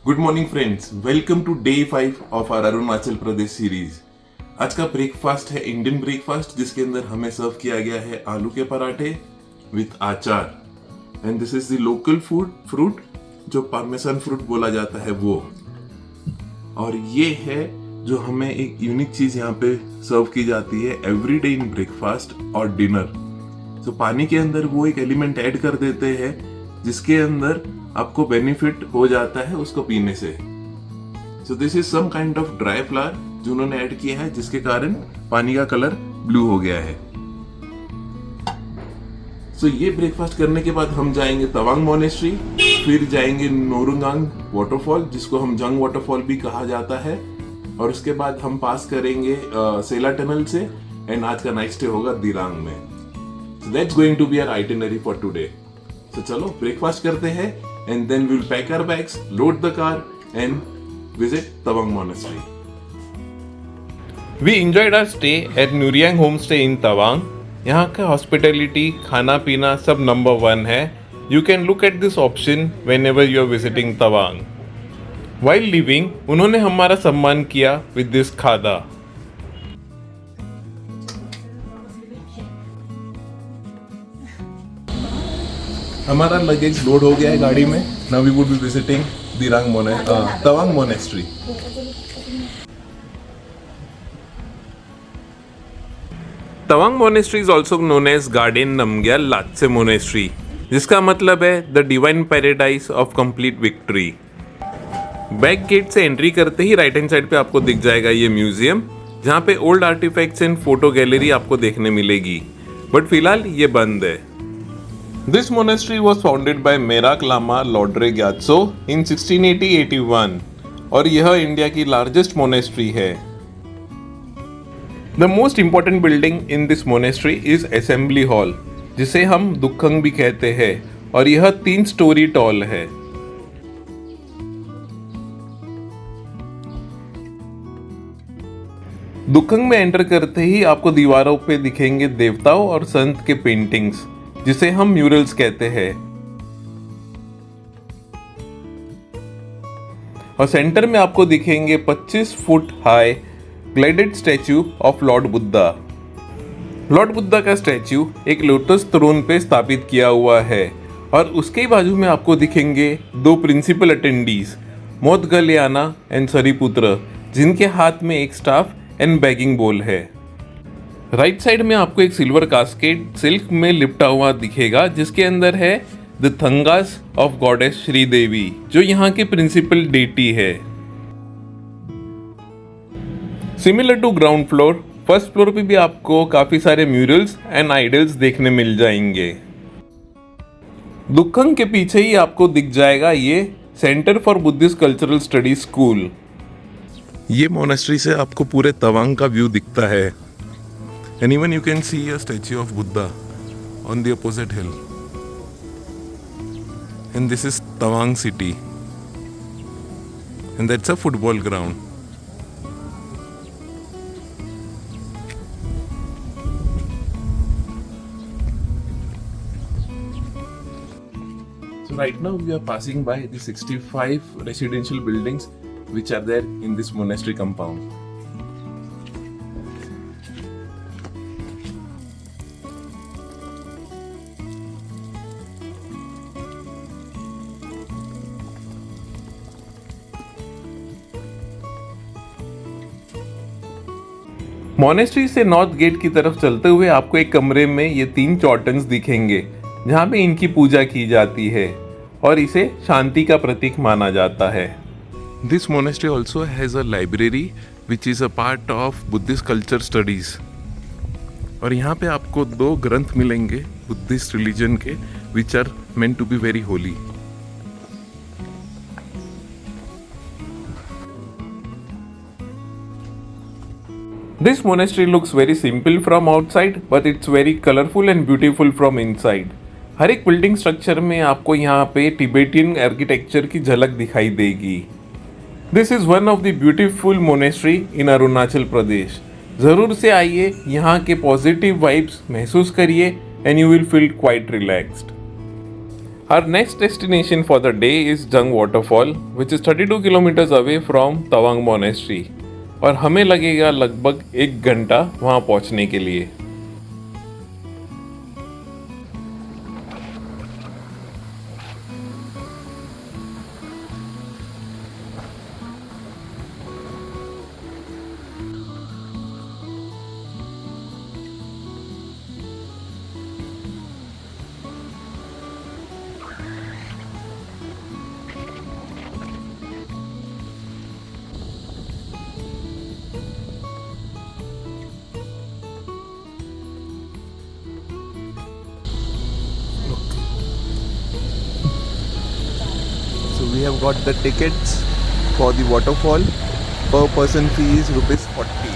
Good morning friends, welcome to day 5 of our Arunachal Pradesh series. आज का breakfast है Indian breakfast, जिसके अंदर हमें सर्व किया गया है आलू के पराठे विथ अचार। And this is the local food fruit जो पार्मेसन फ्रूट बोला जाता है वो। और ये है जो हमें एक यूनिक चीज यहाँ पे सर्व की जाती है एवरी डे इन ब्रेकफास्ट और डिनर। तो पानी के अंदर वो एक एलिमेंट ऐड कर देते हैं जिसके अंदर आपको बेनिफिट हो जाता है उसको पीने से। So this is some kind of dry flower जो उन्होंने ऐड किया है, जिसके कारण पानी का कलर ब्लू हो गया है। सो ये ब्रेकफास्ट करने के बाद हम जाएंगे तवांग मोनेस्ट्री, फिर जाएंगे नोरुंगांग वाटरफॉल जिसको हम जंग वाटरफॉल भी कहा जाता है, और उसके बाद हम पास करेंगे सेला टनल से। एंड आज का नाइट स्टे होगा दिरांग में। So that's going to be our itinerary for today. तो चलो ब्रेकफास्ट करते हैं and then we'll pack our bags, load the car and visit Tawang Monastery. We enjoyed our stay at Nuriang Homestay in Tawang. यहाँ का hospitality, खाना पीना सब number 1 है। You can look at this option whenever you are visiting Tawang. While leaving, उन्होंने हमारा सम्मान किया with this खादा। हमारा लगेज लोड हो गया है गाड़ी में। Now we would be visiting Tawang monastery. Tawang monastery is also known as Gaden Namgyal Lhatse monastery, जिसका मतलब है the divine paradise of complete victory. Back gate से एंट्री करते ही राइट हैंड साइड पे आपको दिख जाएगा ये म्यूजियम, जहाँ पे old artifacts and photo gallery आपको देखने मिलेगी, बट फिलहाल ये बंद है। This monastery was founded by Merak Lama Lodre Gyatso in 1680-81 और यह इंडिया की लार्जेस्ट मोनेस्ट्री है। The most important building in this monastery is Assembly Hall, जिसे हम दुखंग भी कहते हैं, और यह 3 स्टोरी टॉल है। दुखंग में एंटर करते ही आपको दीवारों पे दिखेंगे देवताओं और संत के पेंटिंग्स, जिसे हम म्यूरल्स कहते हैं। और सेंटर में आपको दिखेंगे 25 foot high glided statue of Lord Buddha. Lord Buddha का स्टैच्यू एक लोटस थ्रोन पे स्थापित किया हुआ है, और उसके ही बाजू में आपको दिखेंगे 2 प्रिंसिपल अटेंडीज, मोदगल्याना एंड सरीपुत्र, जिनके हाथ में एक स्टाफ एंड बैगिंग बोल है। राइट साइड में आपको एक सिल्वर कास्केट सिल्क में लिपटा हुआ दिखेगा, जिसके अंदर है the thangkas of goddess Sridevi, जो यहाँ के प्रिंसिपल डेटी है। Similar to ground floor, first floor पे भी आपको काफी सारे म्यूरल्स एंड आइडल्स देखने मिल जाएंगे। दुखंग के पीछे ही आपको दिख जाएगा ये centre for Buddhist cultural studies school. ये मोनेस्ट्री से आपको पूरे तवांग का व्यू दिखता है। And even you can see a statue of Buddha on the opposite hill. And this is Tawang city. And that's a football ground. So right now we are passing by the 65 residential buildings which are there in this monastery compound. Monastery से north gate की तरफ चलते हुए आपको एक कमरे में ये 3 चॉर्टन्स दिखेंगे, जहाँ पे इनकी पूजा की जाती है और इसे शांति का प्रतीक माना जाता है। This monastery also has a library which is a part of Buddhist culture studies. और यहाँ पे आपको 2 ग्रंथ मिलेंगे बुद्धिस्ट रिलीजन के, which are meant to be very holy. This monastery looks very simple from outside, but it's very colorful and beautiful from inside. हर एक building structure में आपको यहाँ पे टिबेटियन आर्किटेक्चर की झलक दिखाई देगी। This is one of the beautiful monastery in Arunachal Pradesh. ज़रूर से आइए, यहाँ के पॉजिटिव वाइब्स महसूस करिए and you will feel quite relaxed. Our next destination for the day is Jung Waterfall, which is 32 kilometers away from Tawang Monastery. और हमें लगेगा लगभग 1 घंटा वहाँ पहुँचने के लिए. So we have got the tickets for the waterfall. Per person fee is ₹40.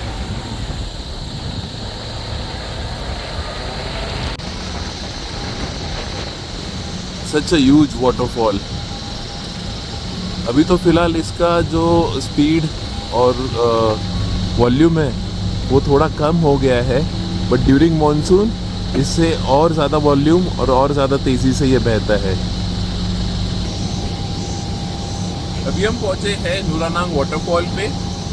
Such a huge waterfall. अभी तो फिलहाल इसका जो स्पीड और वॉल्यूम है वो थोड़ा कम हो गया है, बट ड्यूरिंग मॉनसून इससे और ज़्यादा वॉल्यूम और ज़्यादा तेज़ी से ये बहता है. अभी हम पहुंचे हैं नूरानांग वाटरफॉल पे,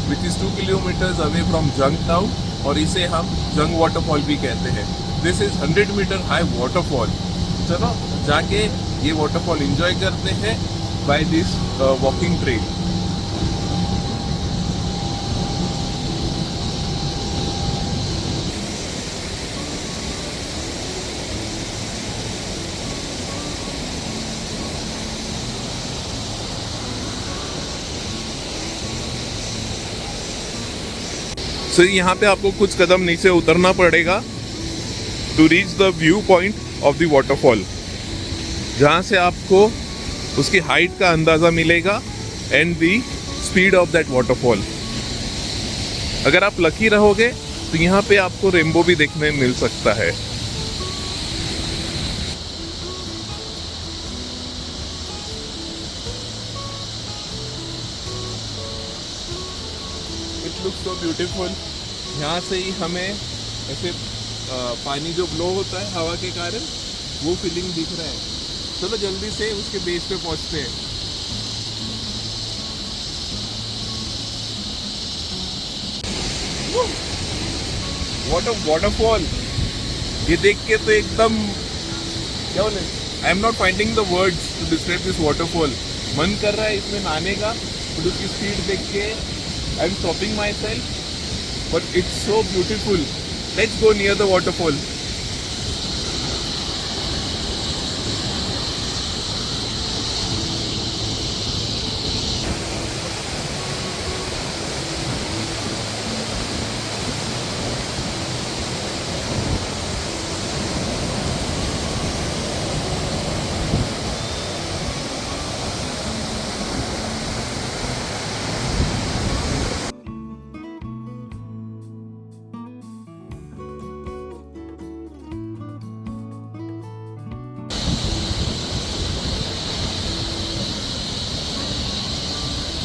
which is 2 kilometres away from Jang town, और इसे हम जंग वाटरफॉल भी कहते हैं. This is 100 metre high waterfall. चलो जाके ये वाटरफॉल एंजॉय करते हैं by this walking trail. So यहाँ पे आपको कुछ कदम नीचे उतरना पड़ेगा to reach the view point of the waterfall, जहाँ से आपको उसकी हाइट का अंदाज़ा मिलेगा and the speed of that waterfall. अगर आप लकी रहोगे तो यहाँ पे आपको रेनबो भी देखने मिल सकता है. It looks so beautiful. यहाँ से ही हमें ऐसे पानी जो ब्लो होता है हवा के कारण वो फीलिंग दिख रहा है. चलो जल्दी से उसके बेस पे पहुँचते हैं. वाटरफॉल ये देख के तो एकदम क्या बोले, I am not finding the words to describe this waterfall. मन कर रहा है इसमें नहाने का, बट उसकी स्पीड देख के I am stopping myself. But it's so beautiful. Let's go near the waterfall.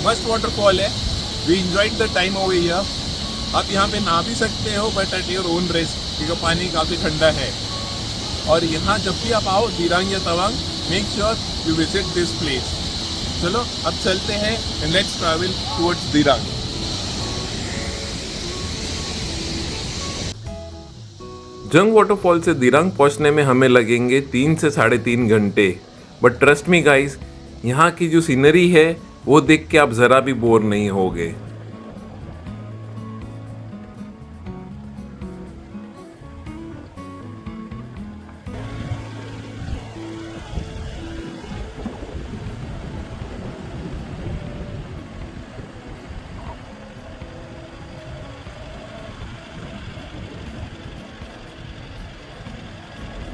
मस्त वाटरफॉल है. We enjoyed the time over here. आप यहाँ पे नहा भी सकते हो, but at your own risk, क्योंकि पानी काफ़ी ठंडा है. और यहाँ जब भी आप आओ दिरांग या Tawang, make sure you visit this place. चलो अब चलते हैं and let's travel towards Dirang. जंग वाटरफॉल से दिरांग पहुंचने में हमें लगेंगे 3 से 3.5 घंटे. बट ट्रस्ट मी गाइस, यहाँ की जो सीनरी है वो देख के आप ज़रा भी बोर नहीं होगे.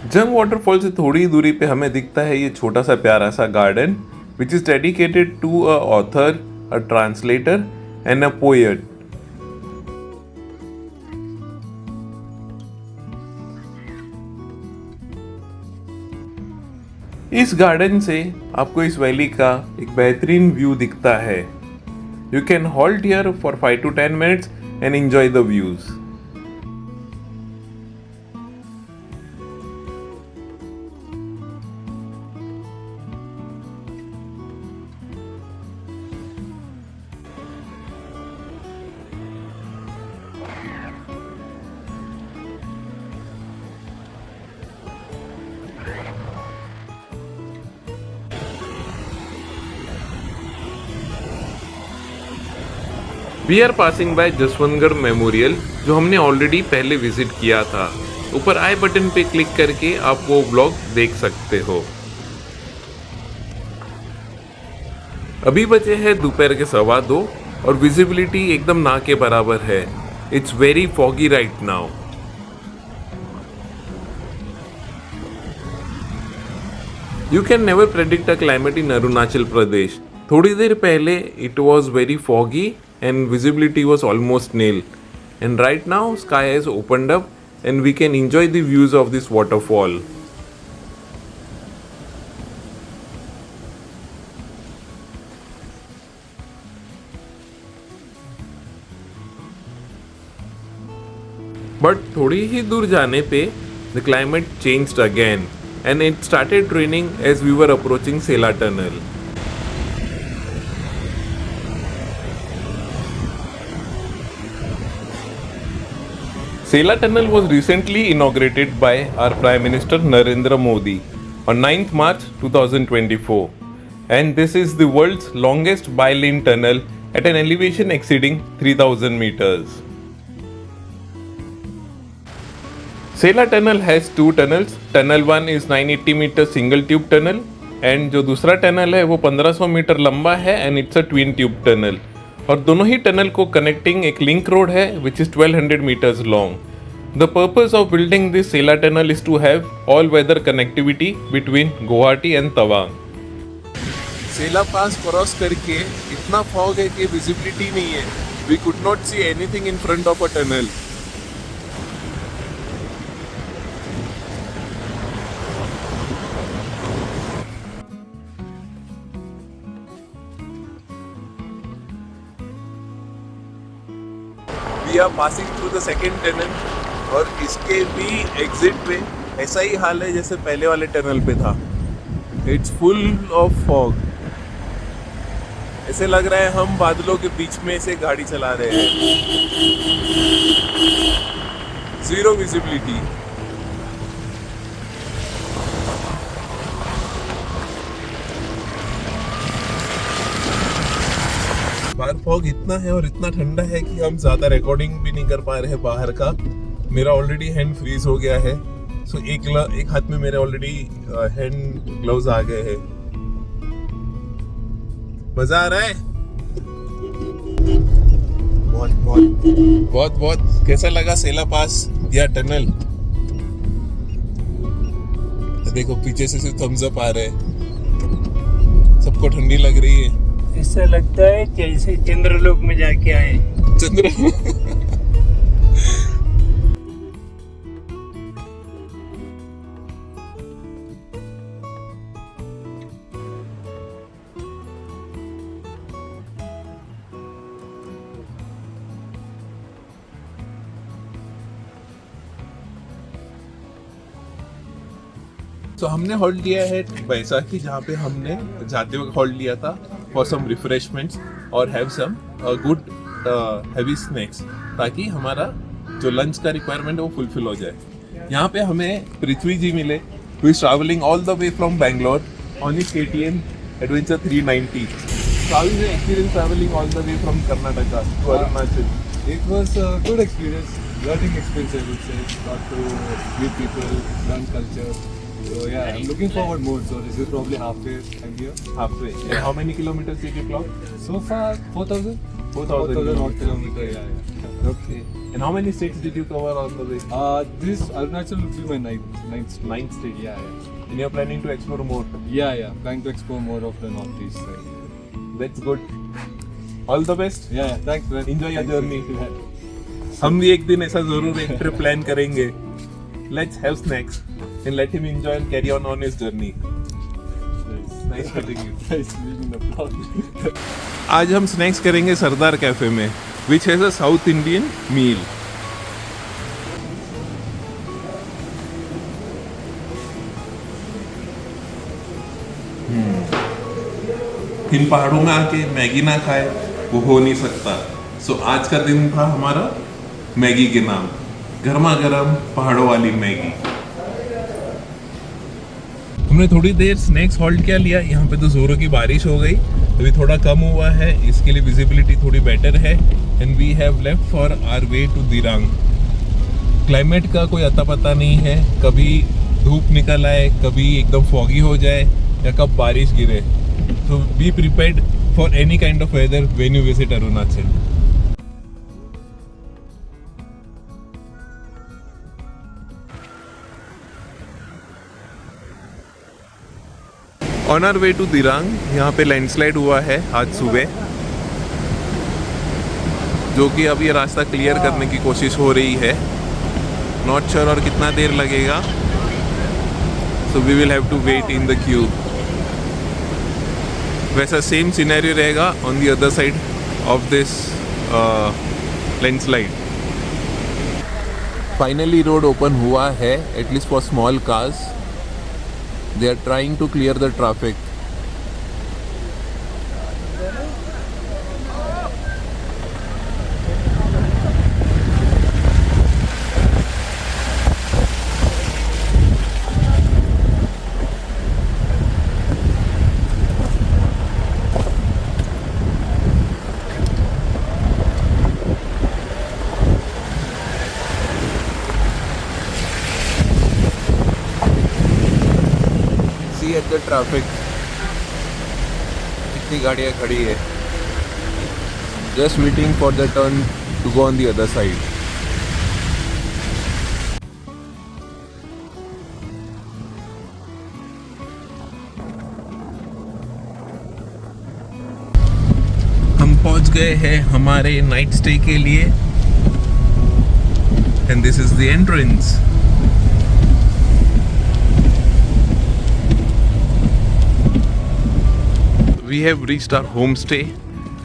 जंग वाटरफॉल से थोड़ी दूरी पे हमें दिखता है ये छोटा सा प्यारा सा garden, which is dedicated to a author, a translator and a poet. इस गार्डन से आपको इस वैली का एक बेहतरीन व्यू दिखता है. You can halt here for 5 to 10 minutes and enjoy the views. We are passing by Jaswantgarh memorial, जो हमने ऑलरेडी पहले विजिट किया था। ऊपर आई बटन पे क्लिक करके आप वो ब्लॉग देख सकते हो। अभी बजे हैं दोपहर के 2:15 और विजिबिलिटी एकदम ना के बराबर है। It's very foggy right now. You can never predict a climate in Arunachal Pradesh. थोड़ी देर पहले it was very foggy and visibility was almost nil, and right now sky has opened up and we can enjoy the views of this waterfall. But थोड़ी ही दूर जाने पे the climate changed again and it started raining as we were approaching Sela Tunnel. Sela Tunnel was recently inaugurated by our Prime Minister Narendra Modi on 9th March 2024, and this is the world's longest bi-lane tunnel at an elevation exceeding 3000 meters. Sela Tunnel has two tunnels. Tunnel 1 is 980 meter single tube tunnel and जो दूसरा tunnel है वो 1500 metre लंबा है and it's a twin tube tunnel. और दोनों ही tunnel को कनेक्टिंग एक लिंक रोड है which is 1200 metres long. The purpose of building this Sela tunnel is to have all weather connectivity between Guwahati and Tawang. Sela pass cross करके इतना फॉग है कि विजिबिलिटी नहीं है। We could not see anything in front of a tunnel. We are passing through the second tunnel और इसके भी exit पे ऐसा ही हाल है जैसे पहले वाले टनल पे था। It's full of fog. ऐसे लग रहा है हम बादलों के बीच में से गाड़ी चला रहे हैं। Zero visibility. बाहर फॉग इतना है और इतना ठंडा है कि हम ज्यादा रिकॉर्डिंग भी नहीं कर पा रहे हैं बाहर का। मेरा ऑलरेडी हैंड फ्रीज हो गया है। सो एक हाथ में मेरे ऑलरेडी हैंड ग्लव्स आ गए हैं। मजा आ रहा है? बहुत बहुत बहुत बहुत। कैसा लगा सेला पास या टनल? देखो पीछे से सिर्फ थम्स अप आ रहे हैं। सबको ठंडी लग रही है। ऐसा लगता है जैसे चंद्रलोक में जाके आए। तो हमने हॉल्ट लिया है बैसाखी, जहाँ पे हमने जाते वक्त हॉल्ट लिया था फॉर सम रिफ्रेशमेंट्स और have some good heavy snacks, ताकि हमारा जो लंच का रिक्वायरमेंट है वो फुलफिल हो जाए। यहाँ पे हमें पृथ्वी जी मिले, who is travelling all the way from Bangalore on his KTM adventure 390। How is the experience traveling all the way from Karnataka to Arunachal? It was a good experience, learning experience I would say. Got to meet people, learn culture. So yeah, I'm looking forward more. So this is probably halfway I'm here. Halfway. And how many kilometers did you clock? So far 4,000? 4,000 odd kilometer, yeah. Okay. And how many states did you cover on the way? This Arunachal will be my ninth state. Ninth state. Yeah. And you're planning to explore more? Yeah. Trying to explore more of the northeast side. That's good. All the best. Yeah, thanks man. Enjoy your Thanks, journey. man. हम भी एक दिन ऐसा जरूर एक trip plan करेंगे। Let's have snacks and let him enjoy and carry on his journey. Nice meeting you. Nice meeting the vlog. आज हम स्नैक्स करेंगे सरदार कैफे में, which has a South Indian meal. इन पहाड़ों में आके मैगी ना खाए वो हो नहीं सकता। सो आज का दिन था हमारा मैगी के नाम, गर्मा गर्म पहाड़ों वाली मैगी। हम हमने थोड़ी देर स्नैक्स हॉल्ट क्या लिया, यहाँ पे तो जोरों की बारिश हो गई, अभी थोड़ा कम हुआ है, इसके लिए विजिबिलिटी थोड़ी बेटर है। And we have left for our way to Dirang. Climate का कोई अता पता नहीं है, कभी धूप निकल आए, कभी एकदम फॉगी हो जाए या कब बारिश गिरे। तो be prepared for any kind of weather when you visit Arunachal. On our way to Dirang, यहाँ पे लैंडस्लाइड हुआ है आज सुबह, जो कि अब ये रास्ता क्लियर करने की कोशिश हो रही है। नॉट श्योर और कितना देर लगेगा, so we will have to wait in the queue. वैसा सेम सिनेरियो रहेगा on the other side of this landslide. Finally road open हुआ है, at least for small cars. They are trying to clear the traffic. At the traffic, कितनी गाड़ियाँ खड़ी है, just waiting for the turn to go on the other side. हम पहुंच गए हैं हमारे नाइट स्टे के लिए, and this is the entrance. We have reached our homestay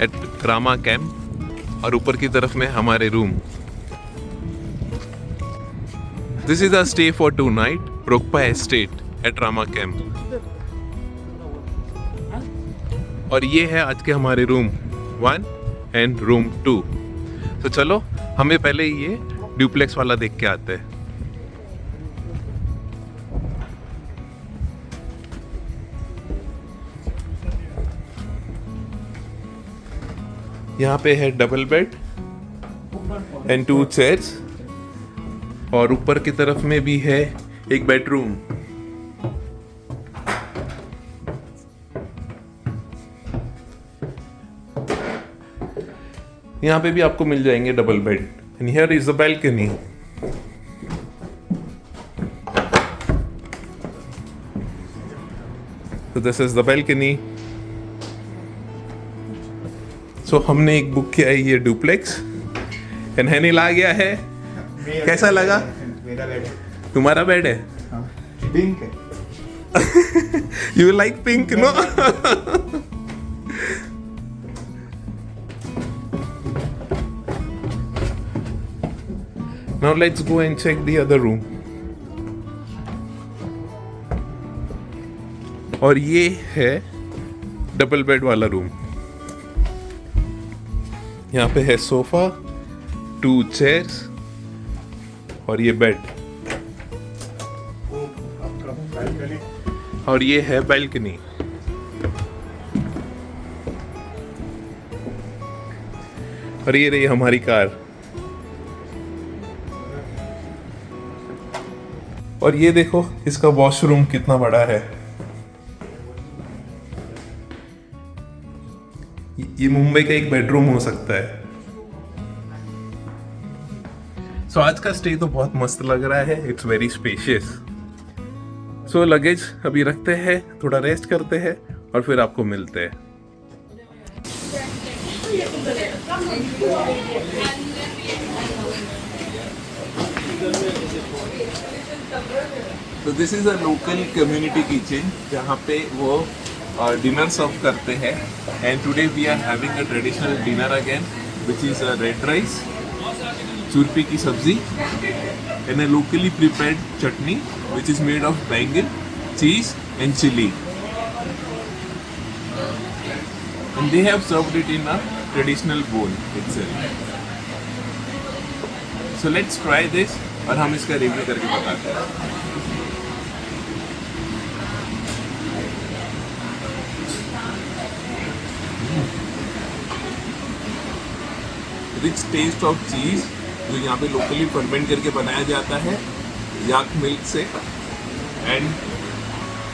at Rama Camp, और ऊपर की तरफ में हमारे room. This is our stay for 2 night, Prokpa Estate at Rama Camp। और ये है आज के हमारे रूम 1 एंड रूम 2। तो चलो हमें पहले ये ड्यूप्लेक्स वाला देख के आते हैं। यहाँ पे है डबल बेड एंड 2 चेयर्स, और ऊपर की तरफ में भी है एक बेडरूम। यहाँ पे भी आपको मिल जाएंगे double bed. And here is the balcony. So this is the balcony। So हमने एक बुक किया है ये डुप्लेक्स, एंड हैनिल आ गया है। कैसा लगा? मेरा बेड है। तुम्हारा बेड है? पिंक है। You like pink no? Now let's go and check the other room. और ये है डबल बेड वाला रूम। यहाँ पे है सोफा, 2 चेयर्स और ये बेड, और ये है बैल्कनी। और ये रही हमारी कार। और ये देखो इसका वॉशरूम कितना बड़ा है। ये मुंबई का एक बेडरूम हो सकता है। सो आज का स्टे तो बहुत मस्त लग रहा है, it's very spacious. So luggage अभी रखते हैं, थोड़ा रेस्ट करते हैं और फिर आपको मिलते हैं। तो this is a local community kitchen जहाँ पे वो डिनर सर्व करते हैं। And today we are having a traditional dinner again, which is a red rice, churpi की सब्जी, and a locally prepared chutney which is made of baingan, cheese and chilli. And they have served it in a traditional bowl itself। So let's try this और हम इसका review करके बताते हैं। Rich test of चीज जो यहाँ पे लोकली फर्मेंट करके बनाया जाता है याक मिल्क से। And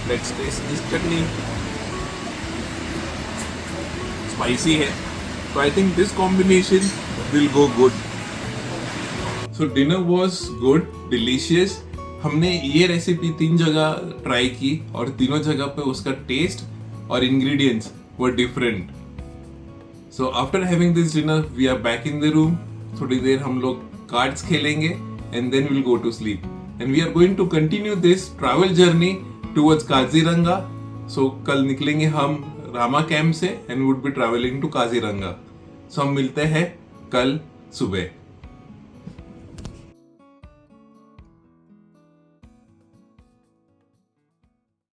let's taste this chutney. Spicy है, तो I think this combination will go good. So dinner was good, delicious. हमने ये रेसिपी 3 जगह ट्राई की और तीनों जगह पे उसका टेस्ट और ingredients were different. So after having this dinner we are back in the room. थोड़ी देर हम लोग कार्ड्स खेलेंगे and then will go to sleep and we are going to continue this travel journey towards Kaziranga. So कल निकलेंगे हम Rama camp से and would be travelling to Kaziranga. So हम मिलते हैं कल सुबह।